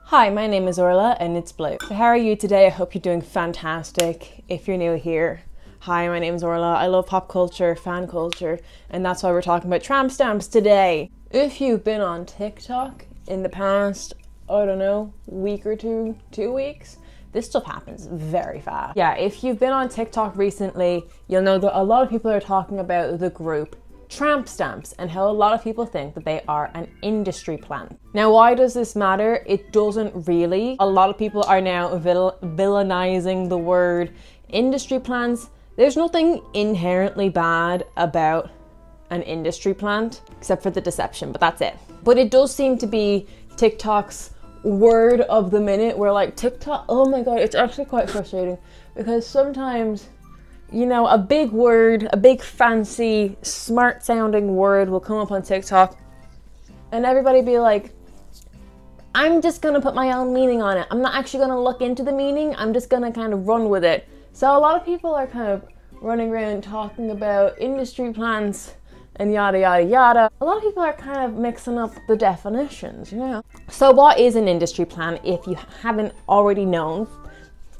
Hi, my name is Orla and it's Blue. So how are you today? I hope you're doing fantastic. If you're new here, hi, my name is Orla. I love pop culture, fan culture, and that's why we're talking about tramp stamps today. If you've been on TikTok in the past, I don't know, week or two, 2 weeks, this stuff happens very fast. Yeah, if you've been on TikTok recently, you'll know that a lot of people are talking about the group tramp stamps and how a lot of people think that they are an industry plant. Now, why does this matter? It doesn't really. A lot of people are now villainizing the word industry plants. There's nothing inherently bad about an industry plant except for the deception, but that's it. But it does seem to be TikTok's word of the minute, where like TikTok, oh my god, it's actually quite frustrating because sometimes, you know, a big word, a big fancy smart sounding word will come up on TikTok and everybody be like, I'm just gonna put my own meaning on it. I'm not actually gonna look into the meaning, I'm just gonna kind of run with it. So a lot of people are kind of running around talking about industry plants and yada yada yada. A lot of people are kind of mixing up the definitions, you know. So what is an industry plant if you haven't already known,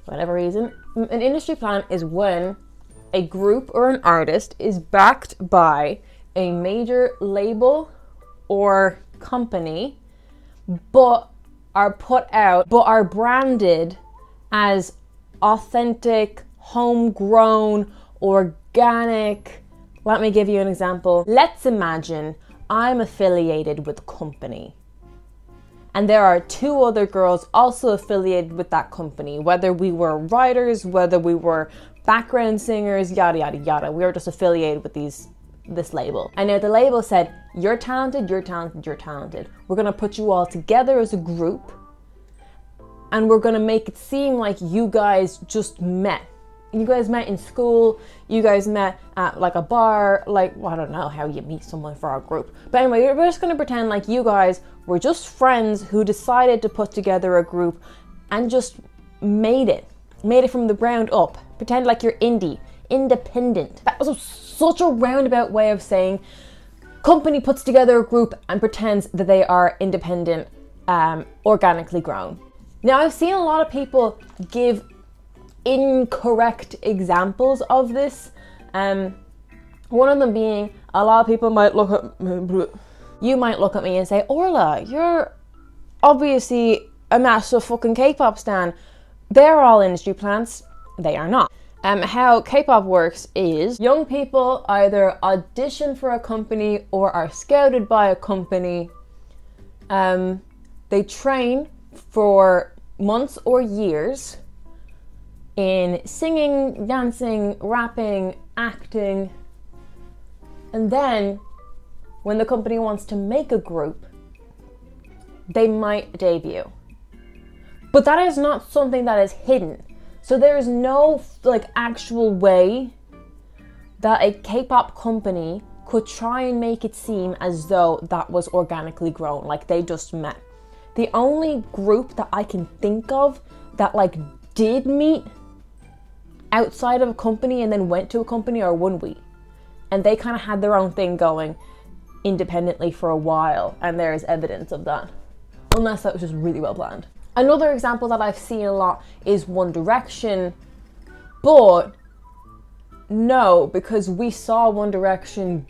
for whatever reason? An industry plant is when a group or an artist is backed by a major label or company, but are branded as authentic, homegrown, organic. Let me give you an example. Let's imagine I'm affiliated with a company and there are 2 other girls also affiliated with that company, whether we were writers, whether we were background singers, yada yada yada. We were just affiliated with this label. And now the label said, you're talented, you're talented, you're talented. We're gonna put you all together as a group and we're gonna make it seem like you guys just met. You guys met in school, you guys met at like a bar, like, well, I don't know how you meet someone for our group. But anyway, we're just gonna pretend like you guys were just friends who decided to put together a group and just made it from the ground up. Pretend like you're independent. That was such a roundabout way of saying company puts together a group and pretends that they are independent, organically grown. Now, I've seen a lot of people give incorrect examples of this. One of them being, a lot of people might look at you might look at me and say, Orla, you're obviously a massive fucking K-pop stan. They're all industry plants. They are not. How K-pop works is young people either audition for a company or are scouted by a company. They train for months or years in singing, dancing, rapping, acting, and then when the company wants to make a group, they might debut. But that is not something that is hidden. So there is no like actual way that a K-pop company could try and make it seem as though that was organically grown, like they just met. The only group that I can think of that like did meet outside of a company and then went to a company are OneWe. And they kind of had their own thing going independently for a while, and there is evidence of that. Unless that was just really well planned. Another example that I've seen a lot is One Direction, but no, because we saw One Direction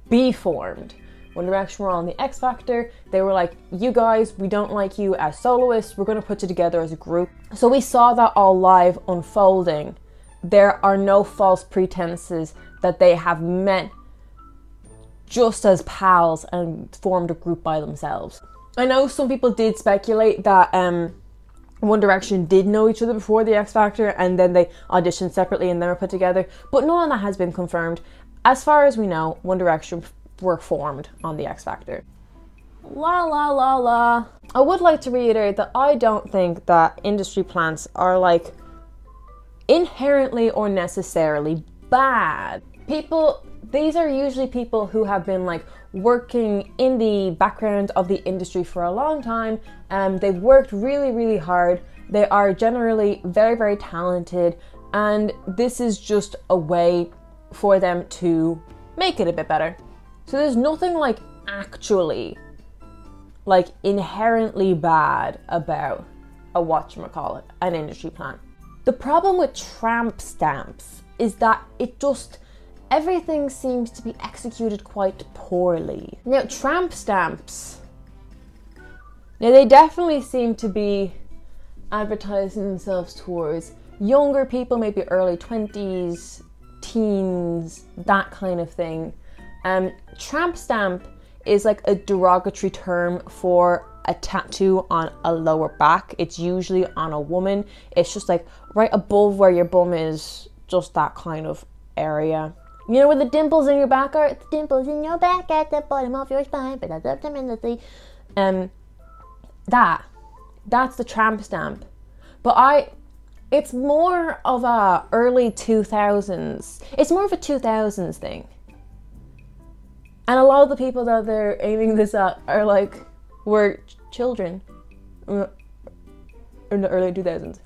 be formed. One Direction were on the X Factor. They were like, you guys, we don't like you as soloists. We're going to put you together as a group. So we saw that all live unfolding. There are no false pretenses that they have met just as pals and formed a group by themselves. I know some people did speculate that One Direction did know each other before the X Factor and then they auditioned separately and then were put together, but none of that has been confirmed. As far as we know, One Direction were formed on the X Factor. La la la la. I would like to reiterate that I don't think that industry plants are like inherently or necessarily bad. These are usually people who have been like working in the background of the industry for a long time. They've worked really, really hard. They are generally very, very talented. And this is just a way for them to make it a bit better. So there's nothing like actually like inherently bad about a whatchamacallit, an industry plant. The problem with tramp stamps is that everything seems to be executed quite poorly. Now, tramp stamps, now they definitely seem to be advertising themselves towards younger people, maybe early 20s, teens, that kind of thing. Tramp stamp is like a derogatory term for a tattoo on a lower back. It's usually on a woman. It's just like right above where your bum is, just that kind of area. You know where the dimples in your back are? The dimples in your back at the bottom of your spine, but that's up tremendously. That's the tramp stamp. But it's more of a early 2000s. It's more of a 2000s thing. And a lot of the people that they're aiming this at are like, were children in the early 2000s.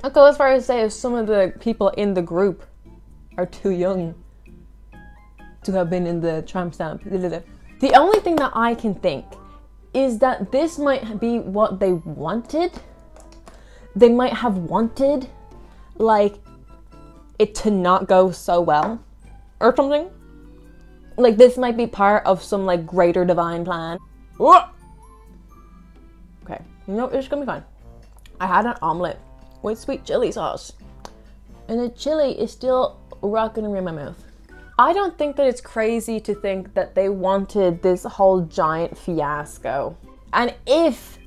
I'll go as far as to say some of the people in the group are too young to have been in the tramp stamp. The only thing that I can think is that this might be what they wanted. They might have wanted like it to not go so well or something. Like this might be part of some like greater divine plan. Whoa! Okay, you know, it's gonna be fine. I had an omelet with sweet chili sauce and the chili is still rocking around my mouth. I don't think that it's crazy to think that they wanted this whole giant fiasco. And if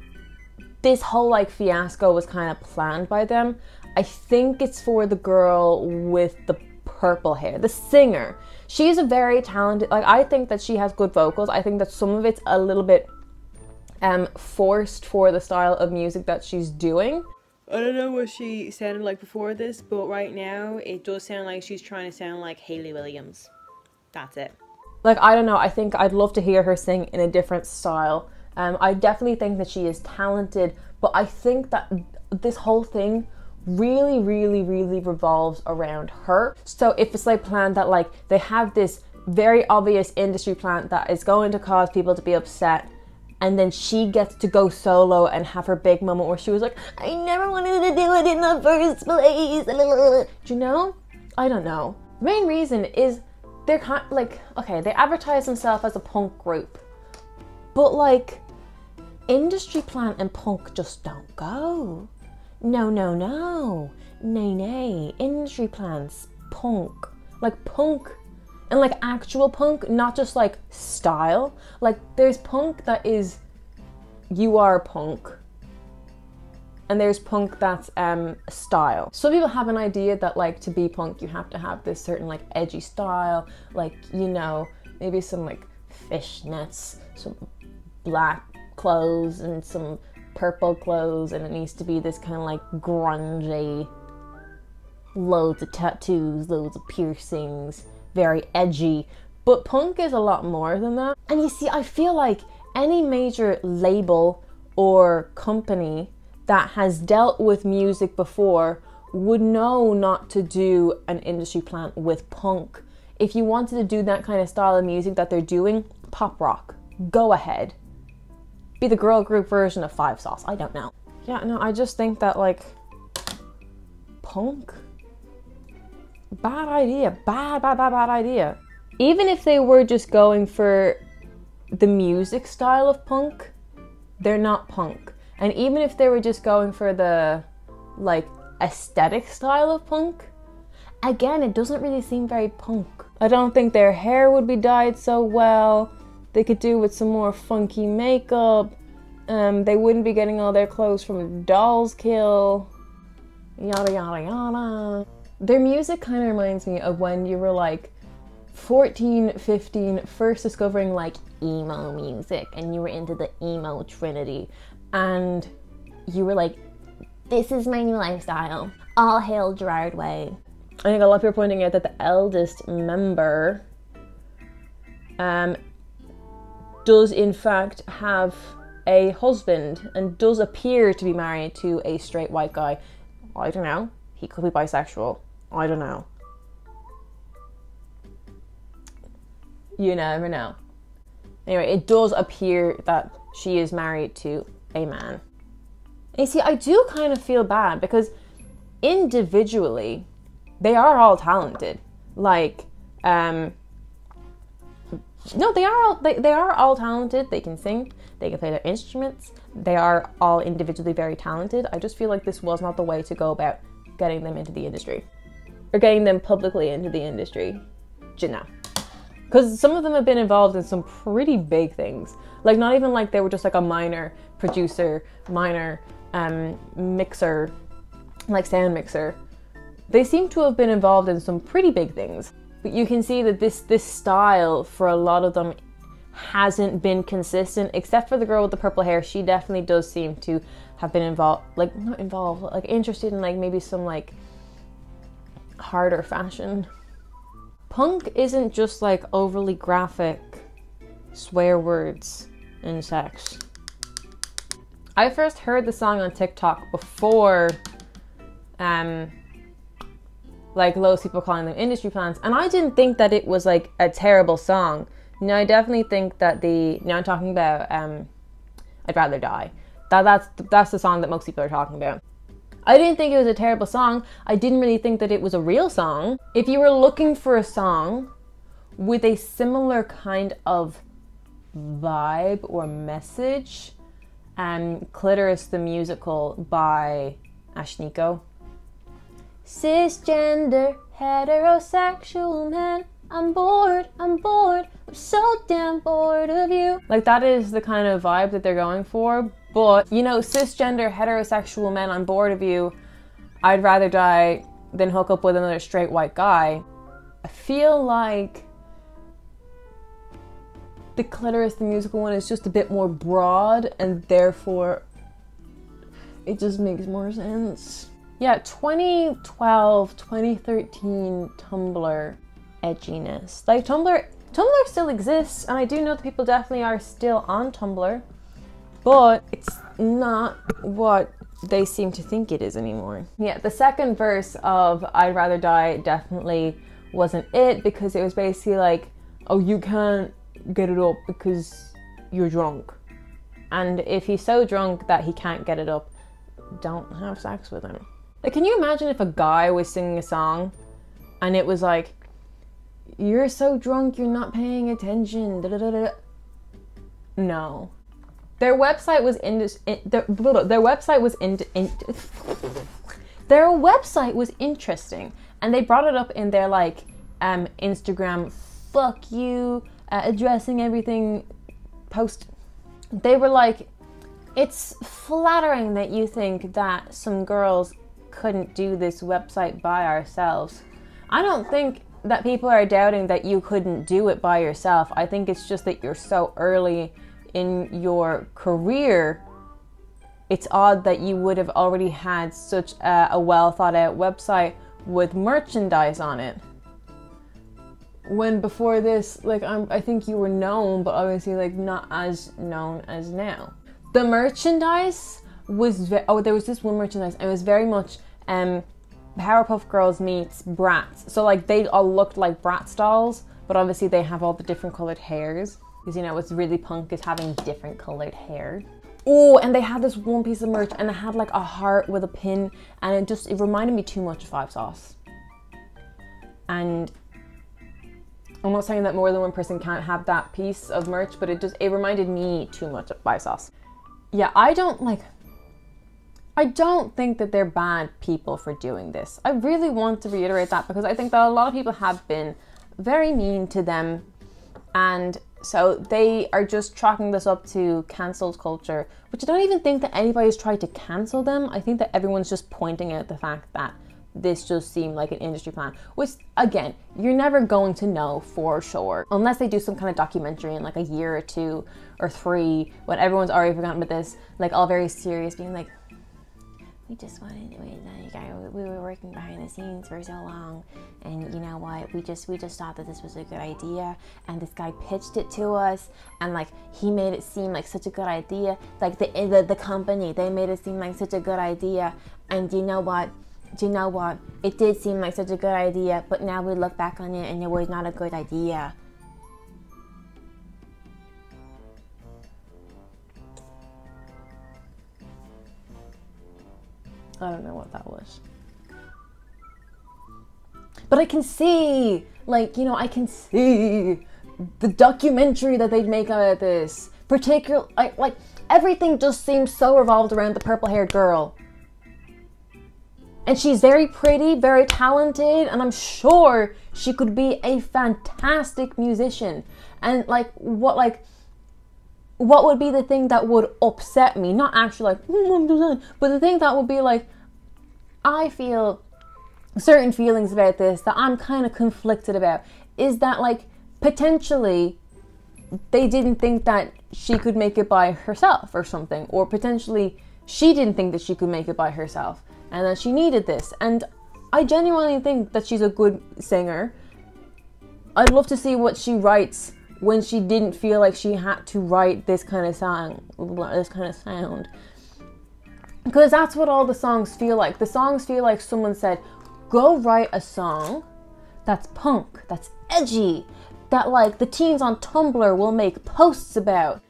this whole like fiasco was kind of planned by them, I think it's for the girl with the purple hair, the singer. She's a very talented, like I think that she has good vocals. I think that some of it's a little bit forced for the style of music that she's doing. I don't know what she sounded like before this, but right now it does sound like she's trying to sound like Hayley Williams. That's it. Like, I don't know, I think I'd love to hear her sing in a different style. I definitely think that she is talented, but I think that this whole thing really revolves around her. So if it's like planned that like they have this very obvious industry plant that is going to cause people to be upset, and then she gets to go solo and have her big moment where she was like, I never wanted to do it in the first place. Do you know? I don't know. The main reason is they're kind of like, okay, they advertise themselves as a punk group, but like industry plant and punk just don't go. No. Nay. Industry plants, punk. Like punk. And like actual punk, not just like style. Like there's punk that is, you are punk. And there's punk that's style. Some people have an idea that like to be punk you have to have this certain like edgy style. Like, you know, maybe some like fishnets, some black clothes and some purple clothes, and it needs to be this kind of like grungy, loads of tattoos, loads of piercings, very edgy. But punk is a lot more than that. And you see, I feel like any major label or company that has dealt with music before would know not to do an industry plant with punk. If you wanted to do that kind of style of music that they're doing, pop rock, go ahead. Be the girl group version of Five Sauce, I don't know. Yeah, no, I just think that like, punk? Bad idea, bad idea. Even if they were just going for the music style of punk, they're not punk. And even if they were just going for the like aesthetic style of punk, again, it doesn't really seem very punk. I don't think their hair would be dyed so well. They could do with some more funky makeup. They wouldn't be getting all their clothes from Doll's Kill. Yada yada yada. Their music kind of reminds me of when you were like 14, 15, first discovering like emo music, and you were into the emo trinity, and you were like, this is my new lifestyle. All hail Gerard Way. I think a lot of people are pointing out that the eldest member does in fact have a husband and does appear to be married to a straight white guy. I don't know. He could be bisexual. I don't know. You never know. Anyway, it does appear that she is married to a man. And you see, I do kind of feel bad because individually, they are all talented. Like, no, they are all talented. They can sing, they can play their instruments. They are all individually very talented. I just feel like this was not the way to go about getting them into the industry, or getting them publicly into the industry. You know, because some of them have been involved in some pretty big things. Like, not even like they were just like a minor producer, minor mixer, like sound mixer. They seem to have been involved in some pretty big things. But you can see that this style for a lot of them hasn't been consistent, except for the girl with the purple hair. She definitely does seem to have been involved, like not involved, like interested in like maybe some like harder fashion. Punk isn't just like overly graphic swear words and sex. I first heard the song on TikTok before like loads of people calling them industry plants, and I didn't think that it was like a terrible song. You know, I definitely think that I'm talking about I'd Rather Die. That's the song that most people are talking about. I didn't think it was a terrible song. I didn't really think that it was a real song. If you were looking for a song with a similar kind of vibe or message, Clitoris the Musical by Ashniko. Cisgender, heterosexual man, I'm bored, I'm so damn bored of you. Like, that is the kind of vibe that they're going for. But, you know, cisgender, heterosexual men, I'm bored of you, I'd rather die than hook up with another straight white guy. I feel like the Clitoris the Musical one is just a bit more broad, and therefore it just makes more sense. Yeah, 2012, 2013 Tumblr edginess. Like, Tumblr still exists, and I do know that people definitely are still on Tumblr, but it's not what they seem to think it is anymore. Yeah, the second verse of I'd Rather Die definitely wasn't it, because it was basically like, oh, you can't get it up because you're drunk. And if he's so drunk that he can't get it up, don't have sex with him. Like, can you imagine if a guy was singing a song and it was like, you're so drunk, you're not paying attention, da da da da. No. Their website was interesting, and they brought it up in their like Instagram fuck you addressing everything post. They were like, it's flattering that you think that some girls couldn't do this website by ourselves. I don't think that people are doubting that you couldn't do it by yourself. I think it's just that you're so early in your career. It's odd that you would have already had such a well thought out website with merchandise on it, when before this, like, I think you were known, but obviously like not as known as now. The merchandise was there was this one merchandise, and it was very much Powerpuff Girls meets Bratz. So like they all looked like Bratz dolls, but obviously they have all the different colored hairs, because you know what's really punk is having different colored hair. Oh, and they had this one piece of merch, and it had like a heart with a pin, and it reminded me too much of Five Sauce. And I'm not saying that more than one person can't have that piece of merch, but it reminded me too much of Five Sauce. Yeah, I don't think that they're bad people for doing this. I really want to reiterate that, because I think that a lot of people have been very mean to them, and so they are just chalking this up to cancelled culture, which I don't even think that anybody's tried to cancel them. I think that everyone's just pointing out the fact that this just seemed like an industry plan, which again, you're never going to know for sure unless they do some kind of documentary in like a year or 2 or 3 when everyone's already forgotten about this, like all very serious, being like, we just wanted, we were working behind the scenes for so long, and you know what, we just thought that this was a good idea, and this guy pitched it to us, and like he made it seem like such a good idea, like the company, they made it seem like such a good idea, and you know what, it did seem like such a good idea, but now we look back on it and it was not a good idea. I don't know what that was. But I can see, like, you know, I can see the documentary that they'd make out of this. Like, everything just seems so revolved around the purple-haired girl. And she's very pretty, very talented, and I'm sure she could be a fantastic musician. And like what would be the thing that would upset me? Not actually like, but the thing that would be like, I feel certain feelings about this that I'm kind of conflicted about, is that like potentially they didn't think that she could make it by herself or something, or potentially she didn't think that she could make it by herself and that she needed this. And I genuinely think that she's a good singer. I'd love to see what she writes when she didn't feel like she had to write this kind of sound, because that's what all the songs feel like. The songs feel like someone said, go write a song that's punk, that's edgy, that like the teens on Tumblr will make posts about.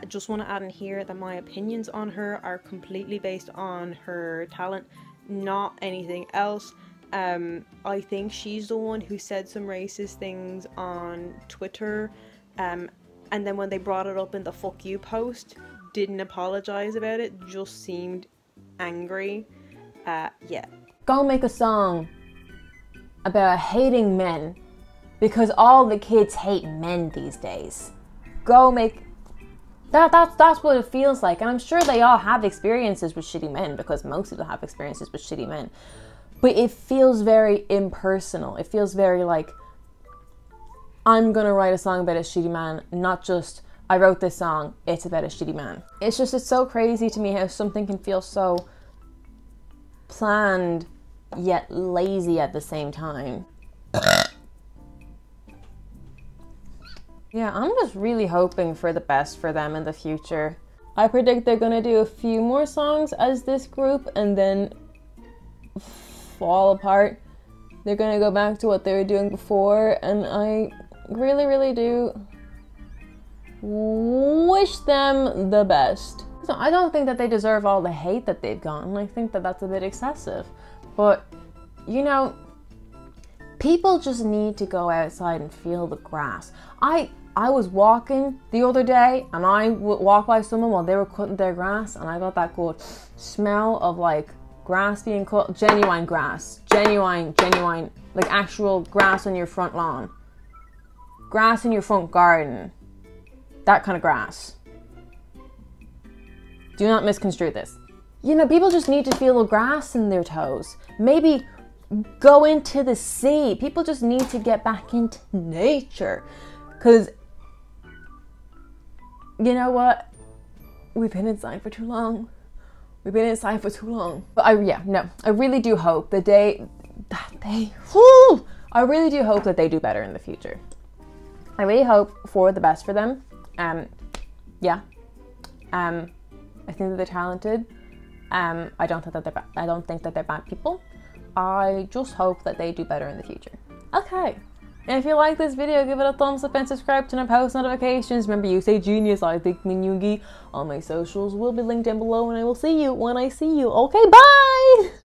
Just want to add in here that my opinions on her are completely based on her talent, not anything else. I think she's the one who said some racist things on Twitter, and then when they brought it up in the fuck you post, didn't apologize about it, just seemed angry. Yeah. Go make a song about hating men, because all the kids hate men these days. Go make that's what it feels like. And I'm sure they all have experiences with shitty men, because most people have experiences with shitty men. But it feels very impersonal. It feels very like, I'm gonna write a song about a shitty man, not just, I wrote this song, it's about a shitty man. It's so crazy to me how something can feel so planned yet lazy at the same time. Yeah, I'm just really hoping for the best for them in the future. I predict they're gonna do a few more songs as this group and then fall apart. They're gonna go back to what they were doing before, and I really, really do wish them the best. So I don't think that they deserve all the hate that they've gotten. I think that that's a bit excessive. But, you know, people just need to go outside and feel the grass. I was walking the other day, and I walked by someone while they were cutting their grass, and I got that good smell of like grass being cut, genuine grass, genuine, like actual grass on your front lawn, grass in your front garden, that kind of grass. Do not misconstrue this. You know, people just need to feel the grass in their toes. Maybe go into the sea. People just need to get back into nature. Because, you know what? We've been inside for too long. We've been inside for too long. But I really do hope I really do hope that they do better in the future. I really hope for the best for them. Yeah. I think that they're talented. I don't think that they're bad people. I just hope that they do better in the future. Okay. And if you like this video, give it a thumbs up and subscribe to my post notifications. Remember, you say genius, I think Minyungi. All my socials will be linked down below, and I will see you when I see you. Okay, bye!